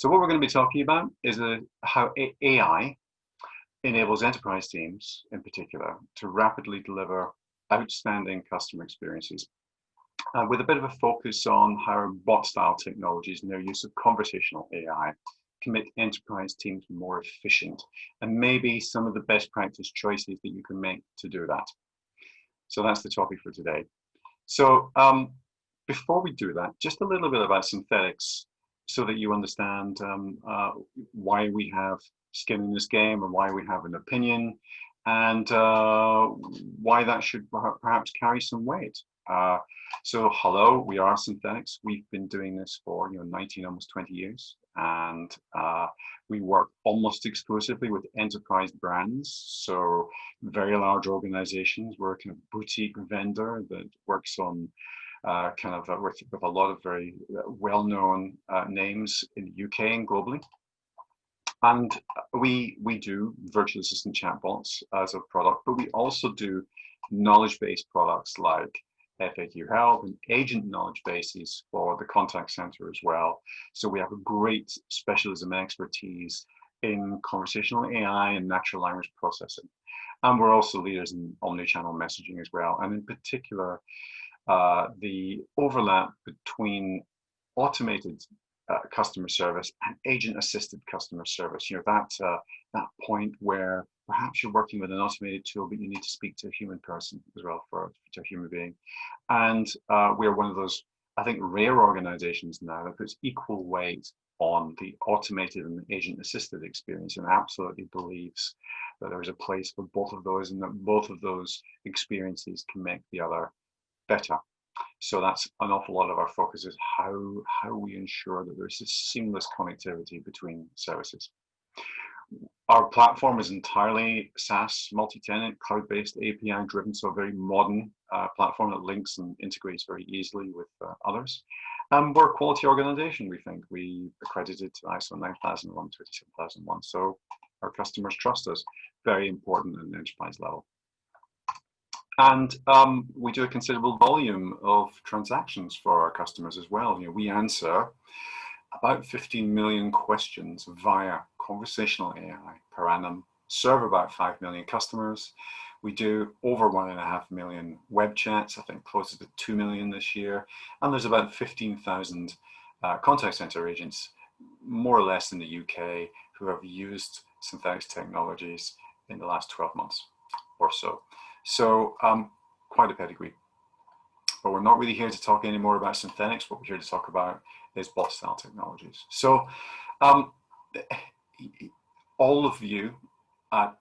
So what we're going to be talking about is how AI enables enterprise teams in particular to rapidly deliver outstanding customer experiences with a bit of a focus on how bot-style technologies and their use of conversational AI can make enterprise teams more efficient, and maybe some of the best practice choices that you can make to do that. So that's the topic for today. So before we do that, just a little bit about synthetics so that you understand why we have skin in this game and why we have an opinion, and why that should perhaps carry some weight. So hello, we are Synthetics. We've been doing this for 19, almost 20 years, and we work almost exclusively with enterprise brands, so very large organizations. We're a kind of boutique vendor that works on with a lot of very well-known names in the UK and globally. And we do virtual assistant chatbots as a product, but we also do knowledge-based products like FAQ Help and agent knowledge bases for the contact center as well. So we have a great specialism expertise in conversational AI and natural language processing. And we're also leaders in omnichannel messaging as well. And in particular, the overlap between automated customer service and agent-assisted customer service. That point where perhaps you're working with an automated tool, but you need to speak to a human person as well, to a human being. And we are one of those, I think, rare organizations now that puts equal weight on the automated and agent-assisted experience, and absolutely believes that there is a place for both of those, and that both of those experiences can make the other better. So that's an awful lot of our focus, is how we ensure that there's this seamless connectivity between services. Our platform is entirely SaaS, multi-tenant, cloud-based, API-driven, so a very modern platform that links and integrates very easily with others. We're a quality organization, we think. We accredited to ISO 9001, 27001, so our customers trust us. Very important at an enterprise level. And we do a considerable volume of transactions for our customers as well. We answer about 15 million questions via conversational AI per annum, serve about 5 million customers. We do over 1.5 million web chats, I think closer to 2 million this year. And there's about 15,000 contact center agents, more or less in the UK, who have used Synthetics technologies in the last 12 months or so. So quite a pedigree. But we're not really here to talk anymore about synthetics. What we're here to talk about is bot-style technologies. So all of you at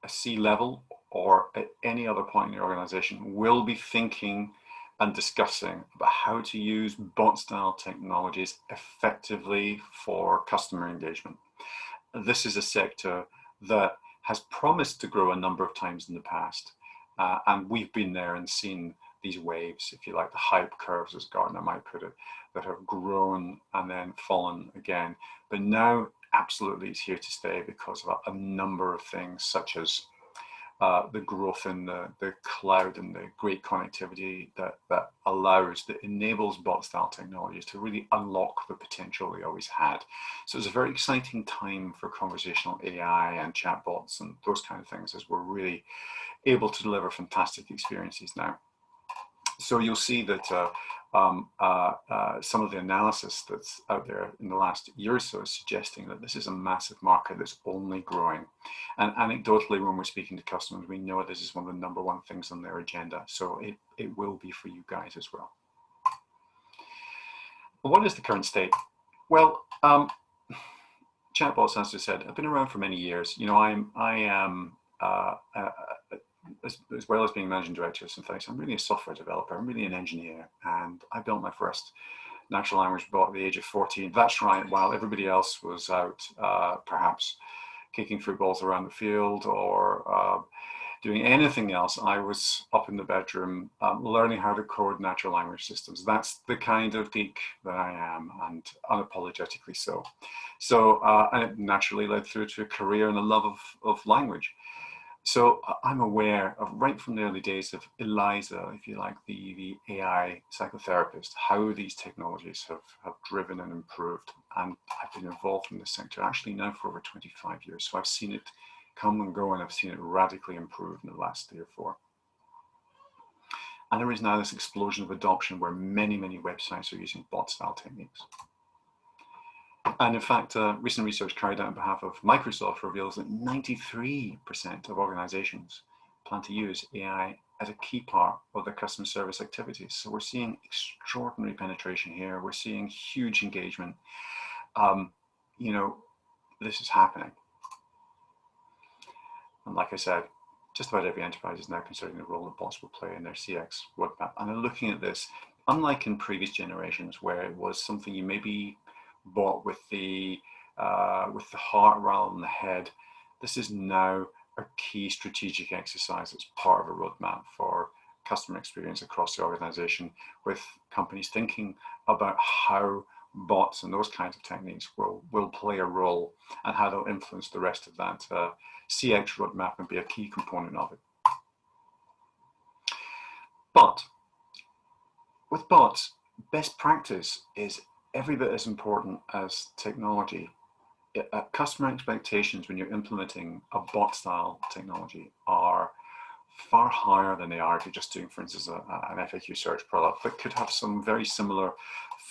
a C-level or at any other point in your organization will be thinking and discussing about how to use bot-style technologies effectively for customer engagement. This is a sector that has promised to grow a number of times in the past. And we've been there and seen these waves, if you like, the hype curves, as Gartner might put it, that have grown and then fallen again. But now, absolutely, it's here to stay because of a number of things, such as the growth in the cloud and the great connectivity that enables bot-style technologies to really unlock the potential they always had. So it's a very exciting time for conversational AI and chatbots and those kind of things, as we're really able to deliver fantastic experiences now. So you'll see that some of the analysis that's out there in the last year or so is suggesting that this is a massive market that's only growing. And anecdotally, when we're speaking to customers, we know this is one of the #1 things on their agenda. So it will be for you guys as well. What is the current state? Well, chatbots, as I said, have been around for many years. I am as well as being managing director of Synthetics, I'm really a software developer. I'm really an engineer, and I built my first natural language bot at the age of 14. That's right, while everybody else was out perhaps kicking footballs around the field or doing anything else, I was up in the bedroom learning how to code natural language systems. That's the kind of geek that I am, and unapologetically so. So, and it naturally led through to a career and a love of language. So I'm aware of, right from the early days of Eliza, if you like, the AI psychotherapist, how these technologies have driven and improved. And I've been involved in this sector actually now for over 25 years. So I've seen it come and go, and I've seen it radically improve in the last 3 or 4. And there is now this explosion of adoption where many, many websites are using bot-style techniques. And in fact, recent research carried out on behalf of Microsoft reveals that 93% of organizations plan to use AI as a key part of their customer service activities. So we're seeing extraordinary penetration here. We're seeing huge engagement. You know, this is happening. And like I said, just about every enterprise is now considering the role that bots will play in their CX roadmap. And they're looking at this, unlike in previous generations where it was something you maybe bought with the heart rather than the head. This is now a key strategic exercise that's part of a roadmap for customer experience across the organization, with companies thinking about how bots and those kinds of techniques will play a role and how they'll influence the rest of that CX roadmap and be a key component of it. But with bots, best practice is every bit as important as technology. Customer expectations when you're implementing a bot-style technology are far higher than they are if you're just doing, for instance, an FAQ search product that could have some very similar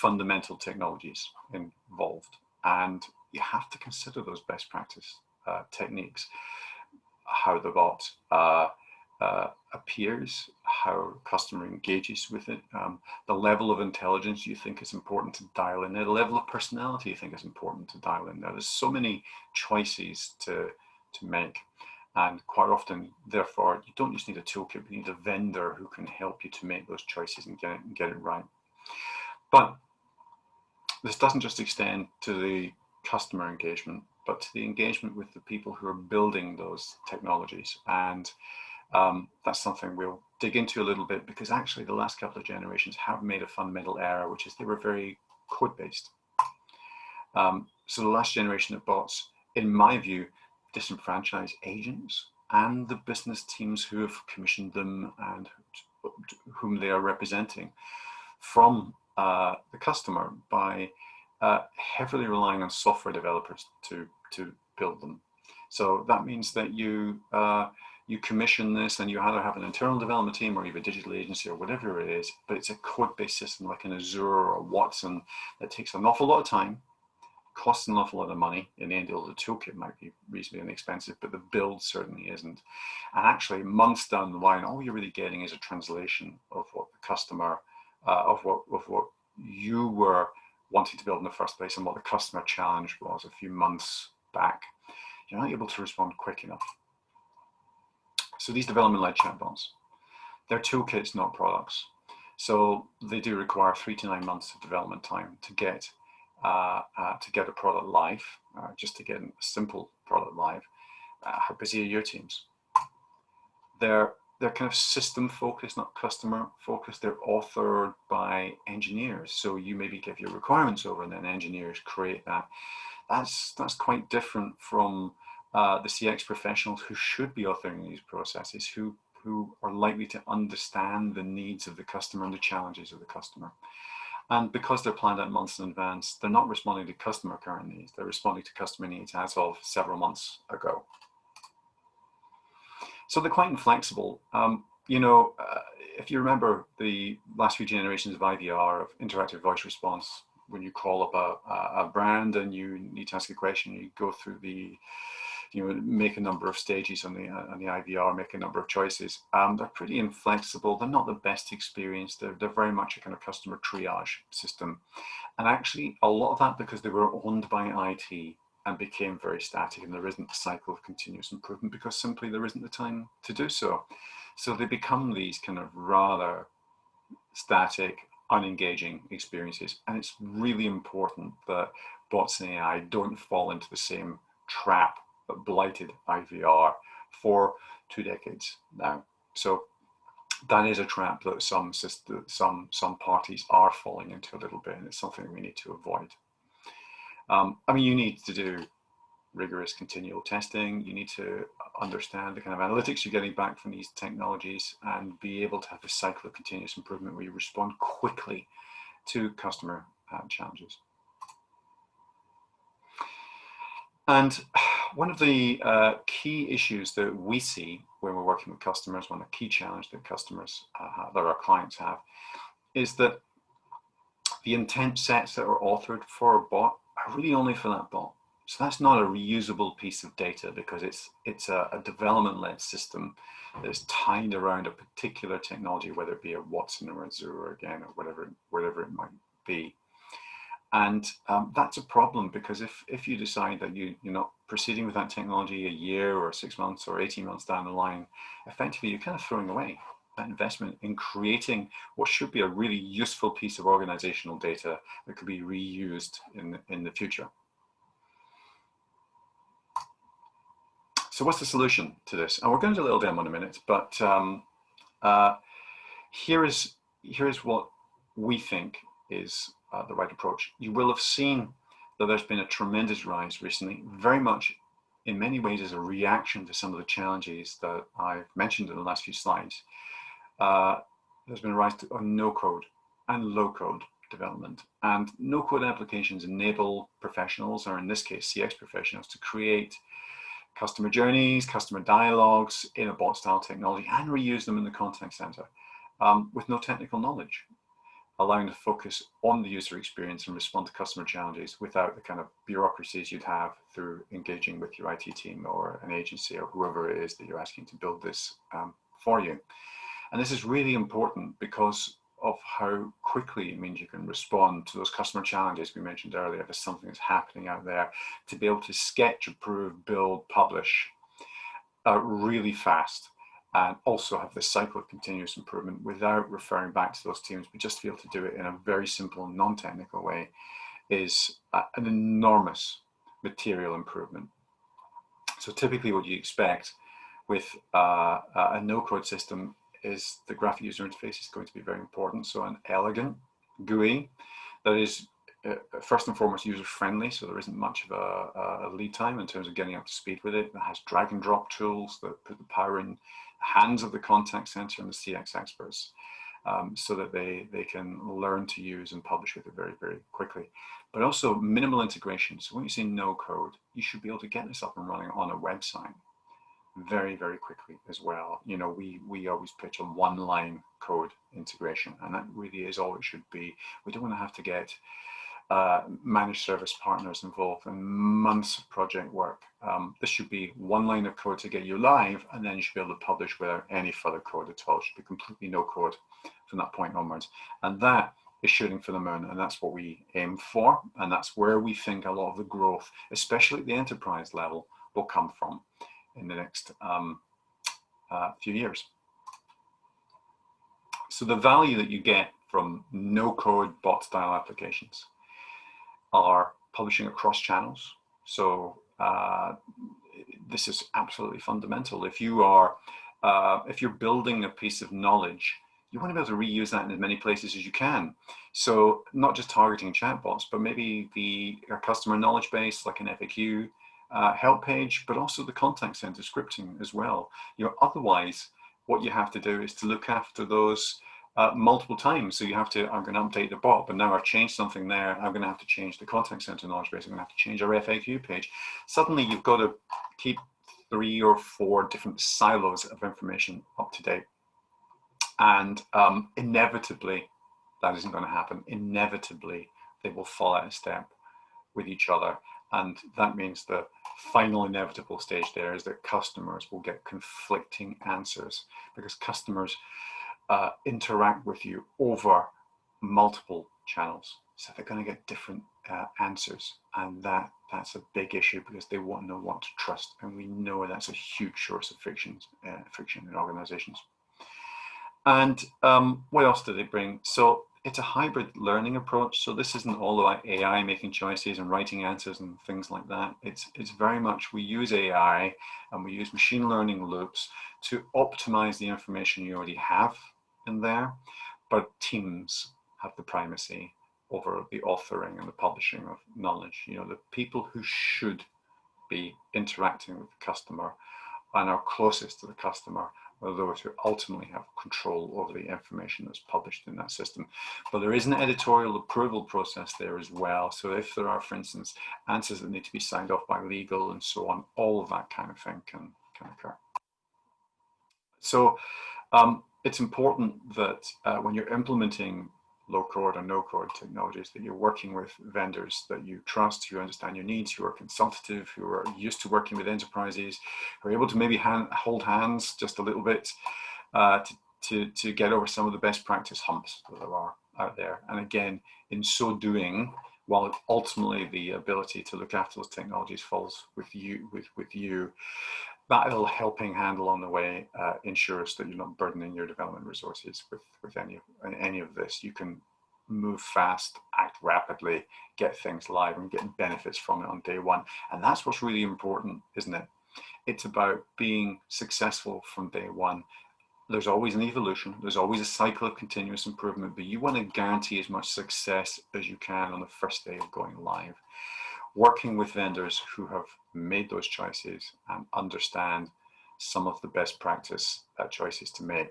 fundamental technologies involved. And you have to consider those best practice techniques, how the bot appears, how customer engages with it, the level of intelligence you think is important to dial in there, the level of personality you think is important to dial in there. There's so many choices to make, and quite often, therefore, you don't just need a toolkit, you need a vendor who can help you to make those choices and get it right. But this doesn't just extend to the customer engagement, but to the engagement with the people who are building those technologies. And that's something we'll dig into a little bit, because actually the last couple of generations have made a fundamental error, which is they were very code-based. So the last generation of bots, in my view, disenfranchise agents and the business teams who have commissioned them and whom they are representing from the customer by heavily relying on software developers to build them. So that means that you commission this, and you either have an internal development team or you have a digital agency or whatever it is, but it's a code-based system like an Azure or Watson that takes an awful lot of time, costs an awful lot of money. In the end, the toolkit might be reasonably inexpensive, but the build certainly isn't. And actually, months down the line, all you're really getting is a translation of what the customer, of what you were wanting to build in the first place and what the customer challenge was a few months back. You're not able to respond quick enough. So these development-led chatbots, they're toolkits, not products. So they do require 3 to 9 months of development time to get a product live, just to get a simple product live. How busy are your teams? They're kind of system focused, not customer focused. They're authored by engineers. So you maybe give your requirements over and then engineers create that. That's quite different from the CX professionals who should be authoring these processes, who are likely to understand the needs of the customer and the challenges of the customer. And because they're planned out months in advance, they're not responding to customer current needs. They're responding to customer needs as of several months ago. So they're quite inflexible. If you remember the last few generations of IVR, of interactive voice response, when you call up a brand and you need to ask a question, you go through make a number of stages on the IVR, make a number of choices. They're pretty inflexible. They're not the best experience. They're very much a kind of customer triage system. And actually, a lot of that because they were owned by IT and became very static, and there isn't a cycle of continuous improvement because simply there isn't the time to do so. So they become these kind of rather static, unengaging experiences. And it's really important that bots and AI don't fall into the same trap that blighted IVR for 2 decades now. So that is a trap that some parties are falling into a little bit, and it's something we need to avoid. You need to do rigorous continual testing. You need to understand the kind of analytics you're getting back from these technologies and be able to have a cycle of continuous improvement where you respond quickly to customer challenges. And one of the key issues that we see when we're working with customers, one of the key challenges that customers that our clients have, is that the intent sets that are authored for a bot are really only for that bot. So that's not a reusable piece of data because it's a development-led system that's tied around a particular technology, whether it be a Watson or a Azure again, or whatever it might be. And that's a problem because if you decide that you're not proceeding with that technology a year or 6 months or 18 months down the line, effectively you're kind of throwing away that investment in creating what should be a really useful piece of organizational data that could be reused in the future. So what's the solution to this? And we're going to do a little demo in a minute, but here's what we think is the right approach. You will have seen that there's been a tremendous rise recently, very much in many ways as a reaction to some of the challenges that I've mentioned in the last few slides. There's been a rise on no-code and low-code development, and no-code applications enable professionals, or in this case CX professionals, to create customer journeys, customer dialogues in a bot-style technology and reuse them in the contact center with no technical knowledge, allowing to focus on the user experience and respond to customer challenges without the kind of bureaucracies you'd have through engaging with your IT team or an agency or whoever it is that you're asking to build this for you. And this is really important because of how quickly it means you can respond to those customer challenges we mentioned earlier. If there's something that's happening out there, to be able to sketch, approve, build, publish really fast, and also have this cycle of continuous improvement without referring back to those teams, but just to be able to do it in a very simple, non-technical way is an enormous material improvement. So typically what you expect with a no-code system is the graphic user interface is going to be very important. So an elegant GUI that is first and foremost user-friendly, so there isn't much of a lead time in terms of getting up to speed with it. That has drag and drop tools that put the power in the hands of the contact center and the CX experts so that they can learn to use and publish with it very, very quickly. But also minimal integration. So when you say no code, you should be able to get this up and running on a website very, very quickly as well. You know, we always pitch a one-line code integration, and that really is all it should be. We don't want to have to get managed service partners involved in months of project work. This should be one line of code to get you live, and then you should be able to publish without any further code at all. It should be completely no code from that point onwards. And that is shooting for the moon, and that's what we aim for. And that's where we think a lot of the growth, especially at the enterprise level, will come from in the next few years. So the value that you get from no-code bot-style applications are publishing across channels. So this is absolutely fundamental. If you are, if you're building a piece of knowledge, you want to be able to reuse that in as many places as you can. So not just targeting chatbots, but maybe the customer knowledge base, like an FAQ help page, but also the contact center scripting as well. You know, otherwise, what you have to do is to look after those multiple times. So you have to, I'm going to update the bot, but now I've changed something there. I'm going to have to change the contact center knowledge base. I'm going to have to change our FAQ page. Suddenly you've got to keep 3 or 4 different silos of information up to date. And inevitably, that isn't going to happen. Inevitably, they will fall out of step with each other. And that means the final inevitable stage there is that customers will get conflicting answers because customers interact with you over multiple channels. So they're going to get different answers. And that's a big issue because they want to know what to trust. And we know that's a huge source of friction in organizations. And what else do they bring? So it's a hybrid learning approach. So this isn't all about AI making choices and writing answers and things like that. It's very much, we use AI and we use machine learning loops to optimize the information you already have in there, but teams have the primacy over the authoring and the publishing of knowledge. You know, the people who should be interacting with the customer and are closest to the customer are those who ultimately have control over the information that's published in that system. But there is an editorial approval process there as well. So if there are, for instance, answers that need to be signed off by legal and so on, all of that kind of thing can occur. So it's important that when you're implementing low-code or no-code technologies, that you're working with vendors that you trust, who understand your needs, who are consultative, who are used to working with enterprises, who are able to maybe hold hands just a little bit to get over some of the best practice humps that there are out there. And again, in so doing, while ultimately the ability to look after those technologies falls with you, that little helping hand along the way ensures that you're not burdening your development resources with any of this. You can move fast, act rapidly, get things live, and get benefits from it on day one. And that's what's really important, isn't it? It's about being successful from day one. There's always an evolution. There's always a cycle of continuous improvement, but you want to guarantee as much success as you can on the first day of going live. Working with vendors who have made those choices and understand some of the best practice choices to make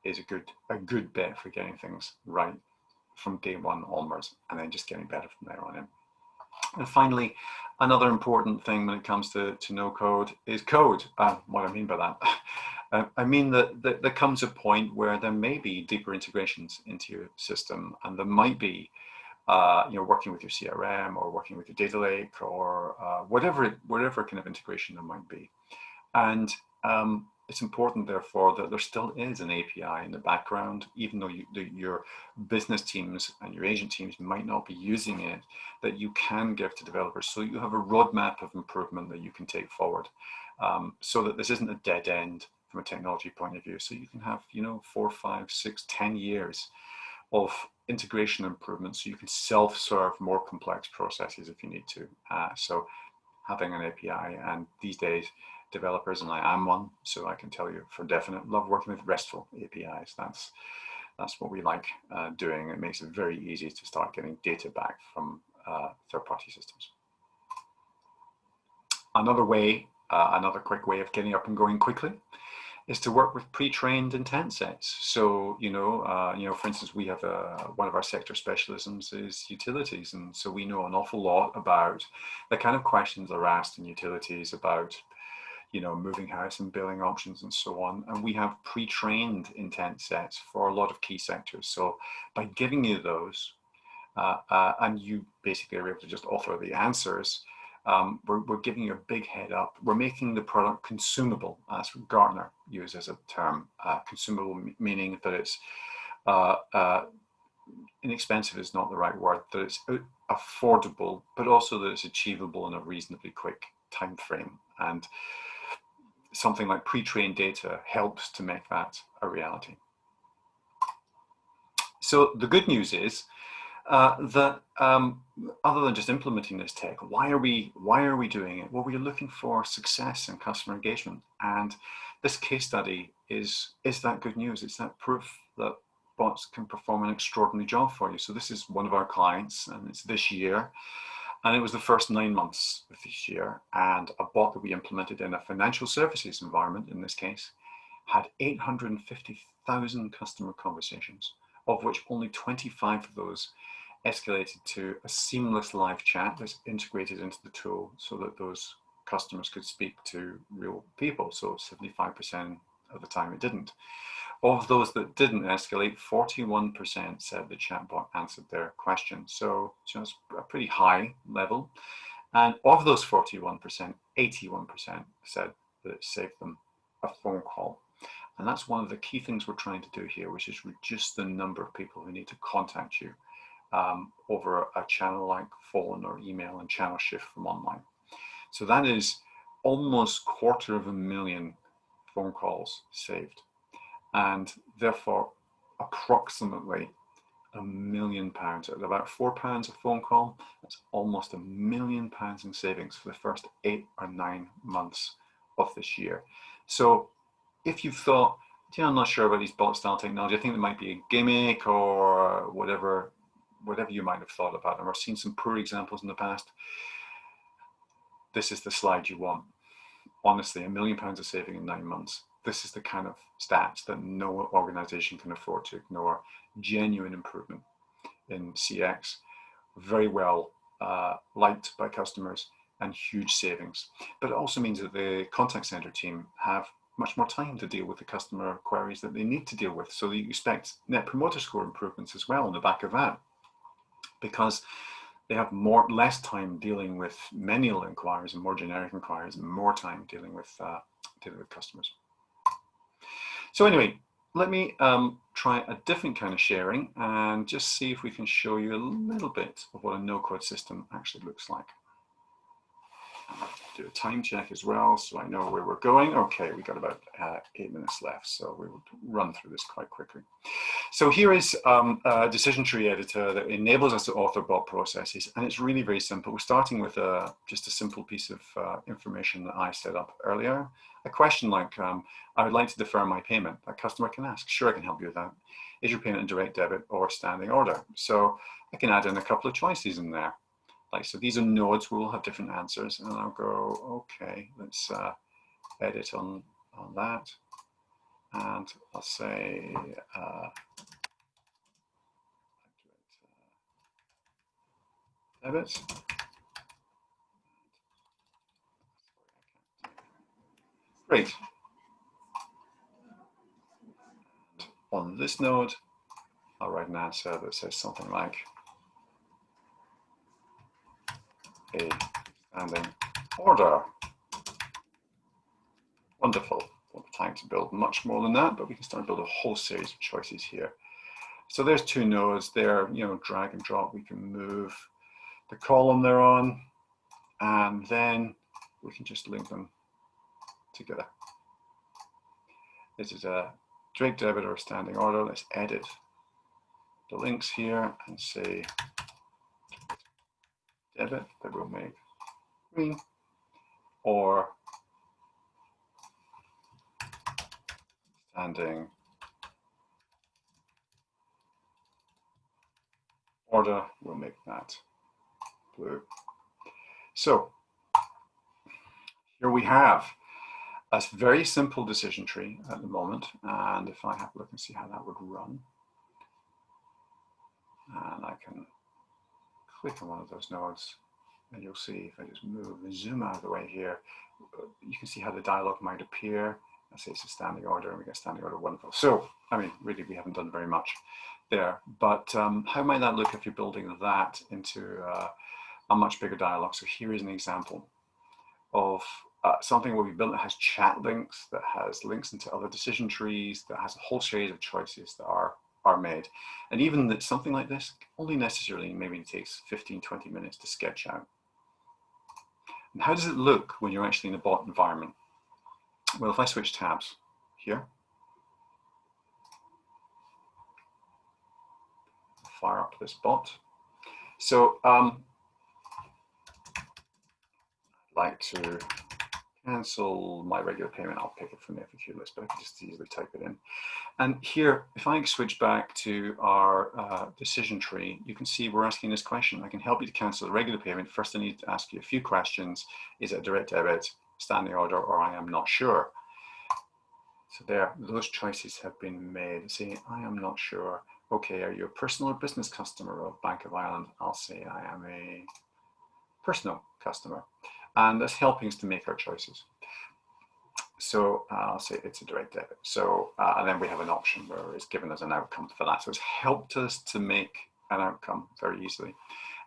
is a good bet for getting things right from day one onwards, and then just getting better from there on in. And finally, another important thing when it comes to no code is code. What I mean by that, I mean that there comes a point where there may be deeper integrations into your system, and there might be working with your CRM or working with your data lake or whatever kind of integration there might be. And it's important, therefore, that there still is an API in the background, even though your business teams and your agent teams might not be using it, that you can give to developers, so you have a roadmap of improvement that you can take forward, so that this isn't a dead end from a technology point of view. So you can have 4, 5, 6, 10 years of integration improvements, so you can self-serve more complex processes if you need to. So having an API, and these days developers, and I am one, so I can tell you for definite, love working with RESTful APIs. That's what we like doing. It makes it very easy to start getting data back from third-party systems. Another quick way of getting up and going quickly is to work with pre-trained intent sets. So, for instance, we have one of our sector specialisms is utilities. And so we know an awful lot about the kind of questions that are asked in utilities about, moving house and billing options and so on. And we have pre-trained intent sets for a lot of key sectors. So by giving you those, and you basically are able to just author the answers, we're giving you a big head up. We're making the product consumable. That's what Gartner uses as a term. Consumable meaning that it's inexpensive is not the right word, that it's affordable, but also that it's achievable in a reasonably quick time frame. And something like pre-trained data helps to make that a reality. So the good news is that other than just implementing this tech, why are we doing it? Well, we're looking for success and customer engagement, and this case study is that good news. It's that proof that bots can perform an extraordinary job for you. So this is one of our clients, and it's this year, and it was the first 9 months of this year, and a bot that we implemented in a financial services environment, in this case, had 850,000 customer conversations, of which only 25 of those escalated to a seamless live chat that's integrated into the tool so that those customers could speak to real people. So 75% of the time it didn't. Of those that didn't escalate, 41% said the chatbot answered their question. So it's a pretty high level. And of those 41%, 81% said that it saved them a phone call. And that's one of the key things we're trying to do here, which is reduce the number of people who need to contact you over a channel like phone or email, and channel shift from online. So that is almost 250,000 phone calls saved, and therefore approximately £1 million. At about £4 a phone call, that's almost £1 million in savings for the first 8 or 9 months of this year. So if you've thought, I'm not sure about these bot style technology, I think there might be a gimmick or whatever you might have thought about them, or seen some poor examples in the past, this is the slide you want. Honestly, £1 million of saving in 9 months. This is the kind of stats that no organization can afford to ignore. Genuine improvement in CX, very well liked by customers, and huge savings. But it also means that the contact center team have much more time to deal with the customer queries that they need to deal with. So you expect net promoter score improvements as well on the back of that, because they have less time dealing with manual inquiries and more generic inquiries, and more time dealing with customers. So anyway, let me try a different kind of sharing and just see if we can show you a little bit of what a no-code system actually looks like. Do a time check as well, so I know where we're going. Okay, we've got about 8 minutes left, so we will run through this quite quickly. So here is a decision tree editor that enables us to author bot processes, and it's really very simple. We're starting with just a simple piece of information that I set up earlier. A question like, I would like to defer my payment. A customer can ask, sure, I can help you with that. Is your payment in direct debit or standing order? So I can add in a couple of choices in there. Like, so these are nodes where we'll have different answers, and I'll go, okay, let's edit on that. And I'll say, debit. Great. And on this node, I'll write an answer that says something like a standing order. Wonderful. Won't have time to build much more than that, but we can start to build a whole series of choices here. So there's 2 nodes there, drag and drop. We can move the column they're on, and then we can just link them together. This is a direct debit or a standing order. Let's edit the links here and say debit that will make green, or standing order will make that blue. So here we have a very simple decision tree at the moment, and if I have a look and see how that would run, and I can click on one of those nodes, and you'll see if I just move and zoom out of the way here, you can see how the dialog might appear. I say it's a standing order, and we get standing order, wonderful. So, I mean, really, we haven't done very much there, but how might that look if you're building that into a much bigger dialog? So here is an example of something where we built that has chat links, that has links into other decision trees, that has a whole series of choices that are made. And even that something like this only necessarily maybe takes 15-20 minutes to sketch out. And how does it look when you're actually in a bot environment? Well, if I switch tabs here, fire up this bot. So I'd like to cancel my regular payment. I'll pick it from the FAQ list, but I can just easily type it in. And here, if I switch back to our decision tree, you can see we're asking this question. I can help you to cancel the regular payment. First, I need to ask you a few questions. Is it a direct debit, standing order, or I am not sure? So there, those choices have been made. Say, I am not sure. Okay, are you a personal or business customer of Bank of Ireland? I'll say I am a personal customer. And that's helping us to make our choices. So I'll say it's a direct debit. So, and then we have an option where it's given us an outcome for that. So it's helped us to make an outcome very easily.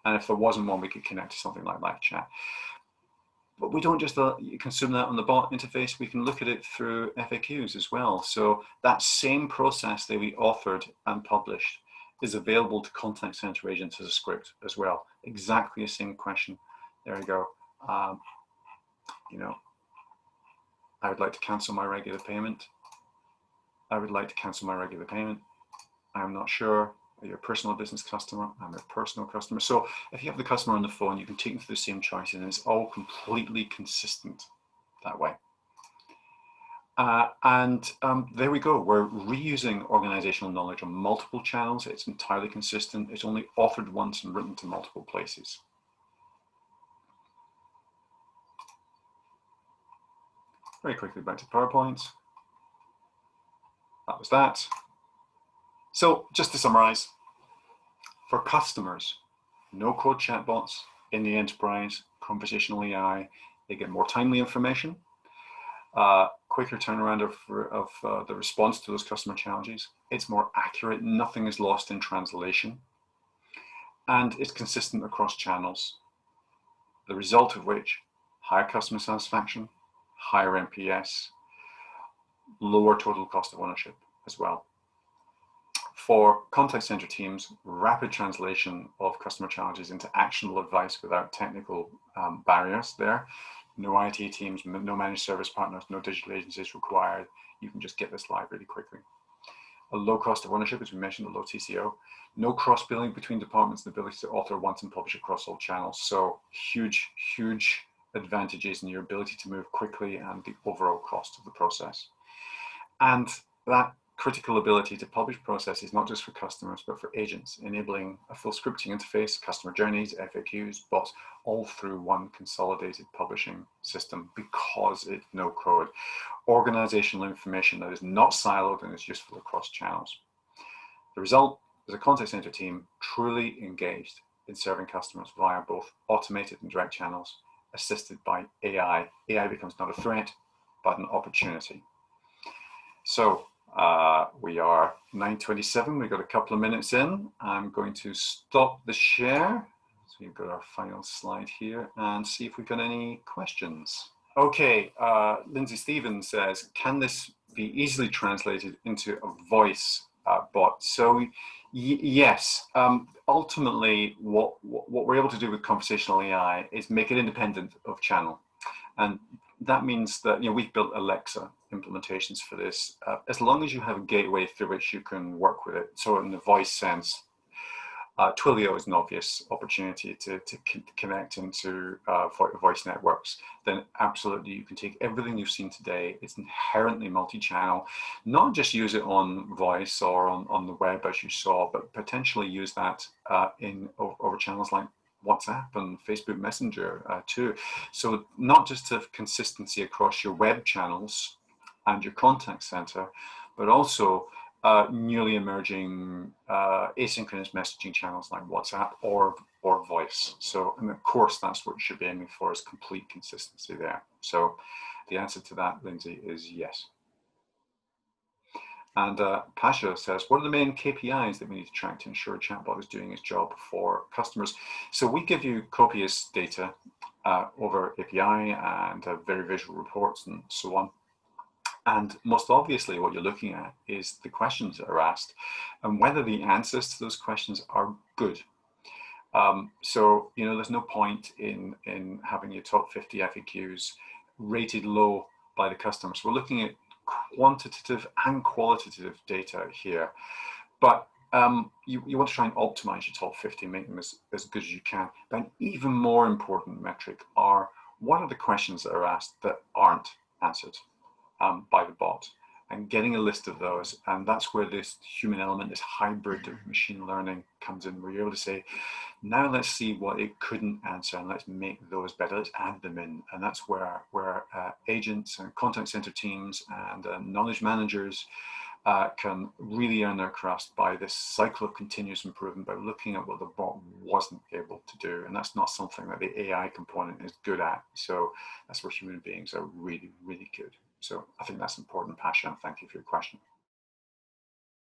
And if there wasn't one, we could connect to something like live chat. But we don't just consume that on the bot interface, we can look at it through FAQs as well. So that same process that we authored and published is available to contact center agents as a script as well. Exactly the same question. There we go. I would like to cancel my regular payment. I would like to cancel my regular payment. I'm not sure. Are you a personal business customer? I'm a personal customer. So if you have the customer on the phone, you can take them through the same choices, and it's all completely consistent that way. There we go. We're reusing organizational knowledge on multiple channels. It's entirely consistent. It's only authored once and written to multiple places. Very quickly back to PowerPoint. That was that. So just to summarize, for customers, no-code chatbots in the enterprise, conversational AI, they get more timely information, quicker turnaround of the response to those customer challenges. It's more accurate, nothing is lost in translation, and it's consistent across channels. The result of which, higher customer satisfaction, higher NPS, lower total cost of ownership as well. For contact center teams, rapid translation of customer challenges into actionable advice without technical barriers there. No IT teams, no managed service partners, no digital agencies required. You can just get this live really quickly. A low cost of ownership, as we mentioned, a low TCO. No cross-billing between departments, the ability to author once and publish across all channels. So huge, huge advantages in your ability to move quickly and the overall cost of the process. And that critical ability to publish processes, not just for customers, but for agents, enabling a full scripting interface, customer journeys, FAQs, bots, all through one consolidated publishing system because it's no code. Organizational information that is not siloed and is useful across channels. The result is a contact center team truly engaged in serving customers via both automated and direct channels, assisted by AI. AI becomes not a threat, but an opportunity. So we are 9:27, we've got a couple of minutes in. I'm going to stop the share. So we've got our final slide here and see if we've got any questions. Okay, Lindsay Stevens says, can this be easily translated into a voice bot? So yes, ultimately what we're able to do with conversational AI is make it independent of channel. And that means that, you know, we've built Alexa implementations for this, as long as you have a gateway through which you can work with it. So in the voice sense, Twilio is an obvious opportunity to connect into voice networks. Then absolutely you can take everything you've seen today. It's inherently multi-channel, not just use it on voice or on the web as you saw, but potentially use that over channels like WhatsApp and Facebook Messenger too. So not just to have consistency across your web channels and your contact center, but also newly emerging asynchronous messaging channels like WhatsApp or voice. So, and of course, that's what you should be aiming for, is complete consistency there. So the answer to that, Lindsay, is yes. And Pasha says, what are the main KPIs that we need to track to ensure a chatbot is doing its job for customers? So we give you copious data over API and very visual reports and so on. And most obviously, what you're looking at is the questions that are asked and whether the answers to those questions are good. So, you know, there's no point in having your top 50 FAQs rated low by the customers. We're looking at quantitative and qualitative data here, but you want to try and optimize your top 50, make them as good as you can. But an even more important metric are, what are the questions that are asked that aren't answered by the bot, and getting a list of those. And that's where this human element, this hybrid of machine learning comes in, where you're able to say, now let's see what it couldn't answer and let's make those better, let's add them in. And that's where agents and contact center teams and knowledge managers can really earn their crust by this cycle of continuous improvement, by looking at what the bot wasn't able to do. And that's not something that the AI component is good at. So that's where human beings are really, really good. So I think that's important, Pasha, and thank you for your question.